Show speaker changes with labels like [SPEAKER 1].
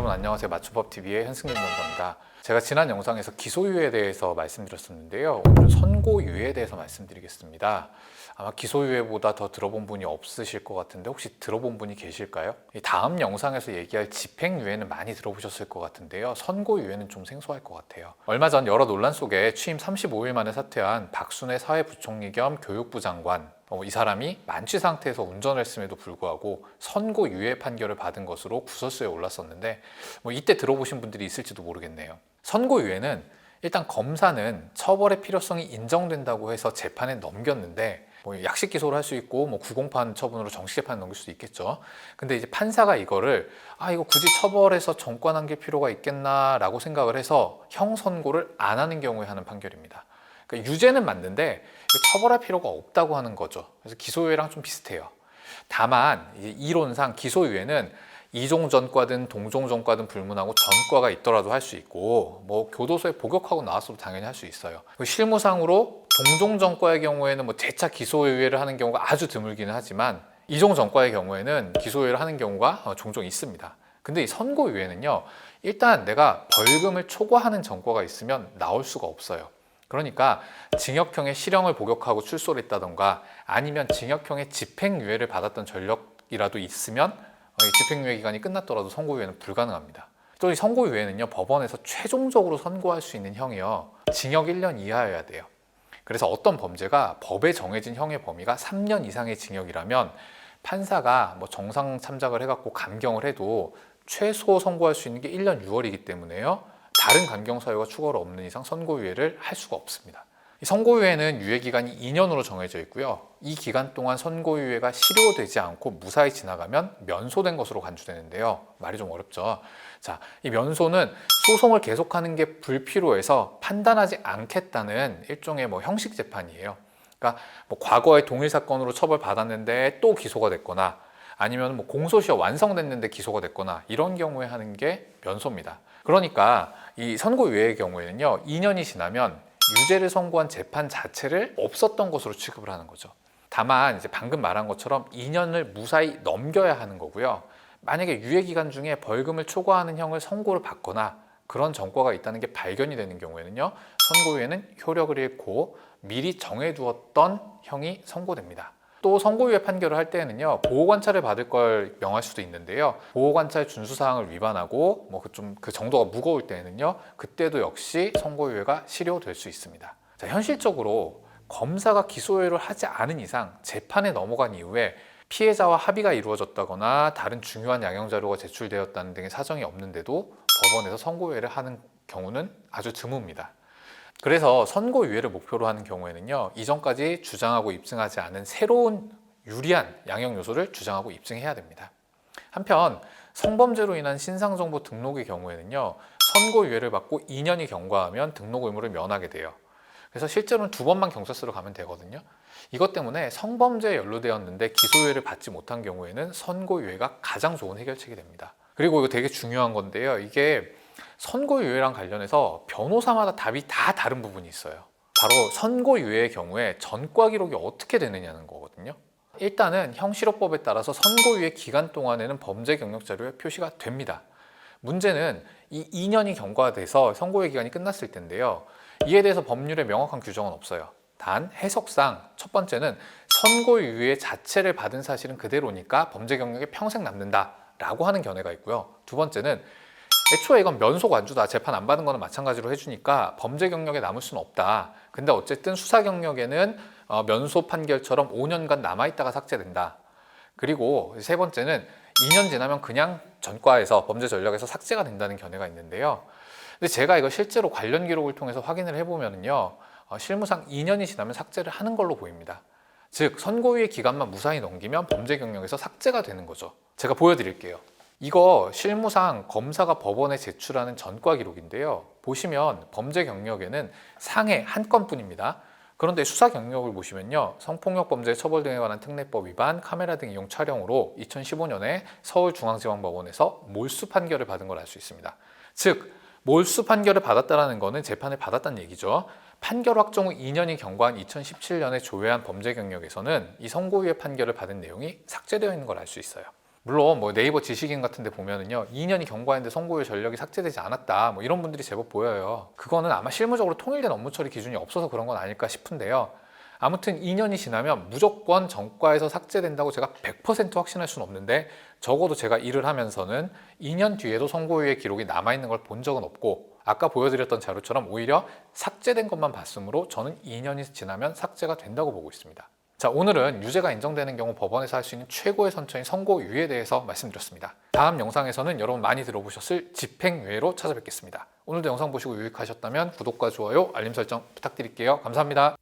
[SPEAKER 1] 여러분 안녕하세요. 맞춤법TV의 현승민 변호사입니다. 제가 지난 영상에서 기소유예에 대해서 말씀드렸었는데요. 오늘은 선고유예에 대해서 말씀드리겠습니다. 아마 기소유예보다 더 들어본 분이 없으실 것 같은데 혹시 들어본 분이 계실까요? 이 다음 영상에서 얘기할 집행유예는 많이 들어보셨을 것 같은데요. 선고유예는 좀 생소할 것 같아요. 얼마 전 여러 논란 속에 취임 35일 만에 사퇴한 박순애 사회부총리 겸 교육부 장관, 이 사람이 만취 상태에서 운전을 했음에도 불구하고 선고유예 판결을 받은 것으로 구설수에 올랐었는데 이때 들어보신 분들이 있을지도 모르겠네요. 선고유예는 일단 검사는 처벌의 필요성이 인정된다고 해서 재판에 넘겼는데 약식 기소를 할 수 있고 구공판 처분으로 정식 재판에 넘길 수도 있겠죠. 근데 이제 판사가 이거를 이거 굳이 처벌해서 정과 남길 필요가 있겠나라고 생각을 해서 형 선고를 안 하는 경우에 하는 판결입니다. 그러니까 유죄는 맞는데 처벌할 필요가 없다고 하는 거죠. 그래서 기소유예랑 좀 비슷해요. 다만 이론상 기소유예는 이종 전과든 동종 전과든 불문하고 전과가 있더라도 할 수 있고 교도소에 복역하고 나왔어도 당연히 할 수 있어요. 실무상으로 동종 전과의 경우에는 재차 기소유예를 하는 경우가 아주 드물기는 하지만 이종 전과의 경우에는 기소유예를 하는 경우가 종종 있습니다. 근데 이 선고유예는요, 일단 내가 벌금을 초과하는 전과가 있으면 나올 수가 없어요. 그러니까 징역형의 실형을 복역하고 출소를 했다던가 아니면 징역형의 집행유예를 받았던 전력이라도 있으면 집행유예 기간이 끝났더라도 선고유예는 불가능합니다. 또 이 선고유예는요, 법원에서 최종적으로 선고할 수 있는 형이요, 징역 1년 이하여야 돼요. 그래서 어떤 범죄가 법에 정해진 형의 범위가 3년 이상의 징역이라면 판사가 정상 참작을 해갖고 감경을 해도 최소 선고할 수 있는 게 1년 6월이기 때문에요, 다른 감경 사유가 추가로 없는 이상 선고유예를 할 수가 없습니다. 이 선고유예는 유예기간이 2년으로 정해져 있고요. 이 기간 동안 선고유예가 실효되지 않고 무사히 지나가면 면소된 것으로 간주되는데요. 말이 좀 어렵죠. 자, 이 면소는 소송을 계속하는 게 불필요해서 판단하지 않겠다는 일종의 형식 재판이에요. 그러니까 과거에 동일 사건으로 처벌받았는데 또 기소가 됐거나 아니면 공소시효 완성됐는데 기소가 됐거나 이런 경우에 하는 게 면소입니다. 그러니까 이 선고유예의 경우에는요, 2년이 지나면 유죄를 선고한 재판 자체를 없었던 것으로 취급을 하는 거죠. 다만 이제 방금 말한 것처럼 2년을 무사히 넘겨야 하는 거고요. 만약에 유예 기간 중에 벌금을 초과하는 형을 선고를 받거나 그런 전과가 있다는 게 발견이 되는 경우에는요, 선고유예는 효력을 잃고 미리 정해두었던 형이 선고됩니다. 또 선고유예 판결을 할 때에는요, 보호관찰을 받을 걸 명할 수도 있는데요, 보호관찰 준수사항을 위반하고 그 정도가 무거울 때에는요, 그때도 역시 선고유예가 실효될 수 있습니다. 자, 현실적으로 검사가 기소유예를 하지 않은 이상 재판에 넘어간 이후에 피해자와 합의가 이루어졌다거나 다른 중요한 양형자료가 제출되었다는 등의 사정이 없는데도 법원에서 선고유예를 하는 경우는 아주 드뭅니다. 그래서 선고유예를 목표로 하는 경우에는요, 이전까지 주장하고 입증하지 않은 새로운 유리한 양형 요소를 주장하고 입증해야 됩니다. 한편 성범죄로 인한 신상정보 등록의 경우에는요, 선고유예를 받고 2년이 경과하면 등록 의무를 면하게 돼요. 그래서 실제로는 2번만 경찰서로 가면 되거든요. 이것 때문에 성범죄에 연루되었는데 기소유예를 받지 못한 경우에는 선고유예가 가장 좋은 해결책이 됩니다. 그리고 이거 되게 중요한 건데요, 이게 선고유예랑 관련해서 변호사마다 답이 다 다른 부분이 있어요. 바로 선고유예의 경우에 전과 기록이 어떻게 되느냐는 거거든요. 일단은 형실효법에 따라서 선고유예 기간 동안에는 범죄 경력 자료에 표시가 됩니다. 문제는 이 2년이 경과돼서 선고유예 기간이 끝났을 텐데요, 이에 대해서 법률에 명확한 규정은 없어요. 단 해석상 첫 번째는 선고유예 자체를 받은 사실은 그대로니까 범죄 경력에 평생 남는다라고 하는 견해가 있고요. 두 번째는 애초에 이건 면소 관주다, 재판 안 받은 거는 마찬가지로 해주니까 범죄 경력에 남을 수는 없다. 근데 어쨌든 수사 경력에는 면소 판결처럼 5년간 남아있다가 삭제된다. 그리고 세 번째는 2년 지나면 그냥 전과에서 범죄 전력에서 삭제가 된다는 견해가 있는데요. 근데 제가 이거 실제로 관련 기록을 통해서 확인을 해보면요, 실무상 2년이 지나면 삭제를 하는 걸로 보입니다. 즉 선고유예 기간만 무사히 넘기면 범죄 경력에서 삭제가 되는 거죠. 제가 보여드릴게요. 이거 실무상 검사가 법원에 제출하는 전과 기록인데요, 보시면 범죄 경력에는 상해 한 건뿐입니다. 그런데 수사 경력을 보시면요, 성폭력 범죄 처벌 등에 관한 특례법 위반, 카메라 등 이용 촬영으로 2015년에 서울중앙지방법원에서 몰수 판결을 받은 걸 알 수 있습니다. 즉 몰수 판결을 받았다는 것은 재판을 받았다는 얘기죠. 판결 확정 후 2년이 경과한 2017년에 조회한 범죄 경력에서는 이 선고유예 판결을 받은 내용이 삭제되어 있는 걸 알 수 있어요. 물론 뭐 네이버 지식인 같은 데 보면은요 2년이 경과했는데 선고유예 전력이 삭제되지 않았다 뭐 이런 분들이 제법 보여요. 그거는 아마 실무적으로 통일된 업무 처리 기준이 없어서 그런 건 아닐까 싶은데요. 아무튼 2년이 지나면 무조건 전과에서 삭제된다고 제가 100% 확신할 수는 없는데 적어도 제가 일을 하면서는 2년 뒤에도 선고유예 기록이 남아있는 걸 본 적은 없고 아까 보여드렸던 자료처럼 오히려 삭제된 것만 봤으므로 저는 2년이 지나면 삭제가 된다고 보고 있습니다. 자, 오늘은 유죄가 인정되는 경우 법원에서 할 수 있는 최고의 선처인 선고유예에 대해서 말씀드렸습니다. 다음 영상에서는 여러분 많이 들어보셨을 집행유예로 찾아뵙겠습니다. 오늘도 영상 보시고 유익하셨다면 구독과 좋아요, 알림 설정 부탁드릴게요. 감사합니다.